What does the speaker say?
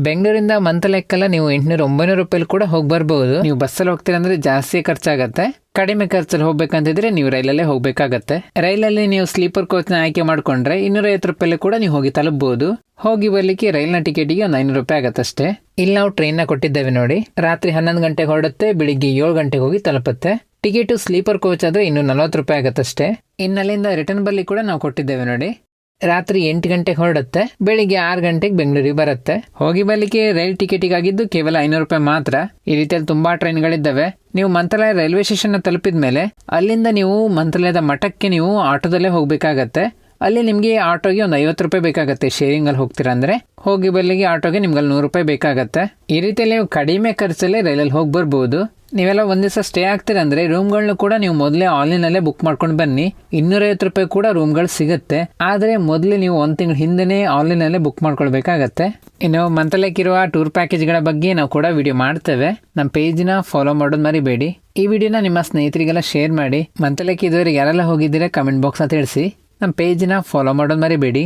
ಬೆಂಗಳೂರಿಂದ ಮಂತಲೆಕ್ಕೆಲ್ಲ ನೀವು 800-900 ರೂಪಾಯಿ ಕೂಡ ಹೋಗಿ ಬರ್ಬೋದು. ನೀವು ಬಸ್ಸಲ್ಲಿ ಹೋಗ್ತೀರಾ ಅಂದ್ರೆ ಜಾಸ್ತಿ ಖರ್ಚಾಗತ್ತೆ. ಕಡಿಮೆ ಖರ್ಚಲ್ಲಿ ಹೋಗ್ಬೇಕಂತಿದ್ರೆ ನೀವು ರೈಲಲ್ಲೇ ಹೋಗ್ಬೇಕಾಗತ್ತೆ. ರೈಲಲ್ಲಿ ನೀವು ಸ್ಲೀಪರ್ ಕೋಚ್ ನ ಆಯ್ಕೆ ಮಾಡ್ಕೊಂಡ್ರೆ 250 ರೂಪಾಯಿ ಕೂಡ ನೀವು ಹೋಗಿ ತಲುಪಬಹುದು. ಹೋಗಿ ಬರ್ಲಿಕ್ಕೆ ರೈಲ್ನ ಟಿಕೆಟಿಗೆ ಒಂದು 500 ರೂಪಾಯಿ ಆಗತ್ತಷ್ಟೇ. ಇಲ್ಲಿ ನಾವು ಟ್ರೈನ್ ನ ಕೊಟ್ಟಿದ್ದೇವೆ ನೋಡಿ. ರಾತ್ರಿ 11 ಗಂಟೆಗೆ ಹೊರಡುತ್ತೆ, ಬೆಳಿಗ್ಗೆ 7 ಗಂಟೆಗೆ ಹೋಗಿ ತಲುಪುತ್ತೆ. ಟಿಕೆಟ್ ಸ್ಲೀಪರ್ ಕೋಚ್ ಆದ್ರೆ 240 ರೂಪಾಯಿ ಆಗತ್ತಷ್ಟೇ. ಇನ್ನಲ್ಲಿಂದ ರಿಟರ್ನ್ ಬರ್ಲಿ ಕೂಡ ನಾವು ಕೊಟ್ಟಿದ್ದೇವೆ ನೋಡಿ. ರಾತ್ರಿ 8 ಗಂಟೆಗೆ ಹೊರಡುತ್ತೆ, ಬೆಳಿಗ್ಗೆ 6 ಗಂಟೆಗೆ ಬೆಂಗಳೂರಿಗೆ ಬರುತ್ತೆ. ಹೋಗಿ ಬರ್ಲಿಕ್ಕೆ ರೈಲ್ ಟಿಕೆಟಿಗೆ ಆಗಿದ್ದು ಕೇವಲ 500 ರೂಪಾಯಿ ಮಾತ್ರ. ಈ ರೀತಿಯಲ್ಲಿ ತುಂಬಾ ಟ್ರೈನ್ಗಳಿದ್ದಾವೆ. ನೀವು ಮಂತ್ರಾಲಯ ರೈಲ್ವೆ ಸ್ಟೇಷನ್ ನ ತಲುಪಿದ ಮೇಲೆ ಅಲ್ಲಿಂದ ನೀವು ಮಂತ್ರಾಲಯದ ಮಠಕ್ಕೆ ನೀವು ಆಟೋದಲ್ಲೇ ಹೋಗ್ಬೇಕಾಗತ್ತೆ. ಅಲ್ಲಿ ನಿಮ್ಗೆ ಆಟೋಗೆ ಒಂದು 50 ರೂಪಾಯಿ ಬೇಕಾಗತ್ತೆ. ಶೇರಿಂಗ್ ಅಲ್ಲಿ ಹೋಗ್ತೀರಾ ಅಂದ್ರೆ ಹೋಗಿ ಬರ್ಲಿಕ್ಕೆ ಆಟೋಗೆ ನಿಮ್ಗೆ 100 ರೂಪಾಯಿ ಬೇಕಾಗತ್ತೆ. ಈ ರೀತಿಯಲ್ಲಿ ನೀವು ಕಡಿಮೆ ಖರ್ಚಲ್ಲಿ ರೈಲಲ್ಲಿ ಹೋಗಿ ಬರ್ಬೋದು. ನೀವೆಲ್ಲ ಒಂದ್ ದಿವಸ ಸ್ಟೇ ಆಗ್ತೀರಾ ಅಂದ್ರೆ ರೂಮ್ಗಳನ್ನ ಕೂಡ ನೀವು ಮೊದಲೇ ಆನ್ಲೈನಲ್ಲೇ ಬುಕ್ ಮಾಡ್ಕೊಂಡು ಬನ್ನಿ. 250 ರೂಪಾಯಿ ಕೂಡ ರೂಮ್ಗಳು ಸಿಗುತ್ತೆ. ಆದ್ರೆ ಮೊದಲೇ ನೀವು 1 ತಿಂಗಳ ಹಿಂದೆನೇ ಆನ್ಲೈನಲ್ಲೇ ಬುಕ್ ಮಾಡ್ಕೊಳ್ಬೇಕಾಗತ್ತೆ. ಇನ್ನು ಮಂತ್ರಾಲಯಕ್ಕಿರುವ ಟೂರ್ ಪ್ಯಾಕೇಜ್ಗಳ ಬಗ್ಗೆ ನಾವು ಕೂಡ ವಿಡಿಯೋ ಮಾಡ್ತೇವೆ. ನಮ್ಮ ಪೇಜ್ನ ಫಾಲೋ ಮಾಡೋದು ಮರಿಬೇಡಿ. ಈ ವಿಡಿಯೋನ ನಿಮ್ಮ ಸ್ನೇಹಿತರಿಗೆಲ್ಲ ಶೇರ್ ಮಾಡಿ. ಮಂತ್ರಾಲಯಕ್ಕೆ ಇದುವರೆಗೆ ಯಾರೆಲ್ಲ ಹೋಗಿದ್ದೀರಾ ಕಮೆಂಟ್ ಬಾಕ್ಸ್ ಅಂತ ತಿಳಿಸಿ. ನಮ್ಮ ಪೇಜ್ನ ಫಾಲೋ ಮಾಡೋದು ಮರಿಬೇಡಿ.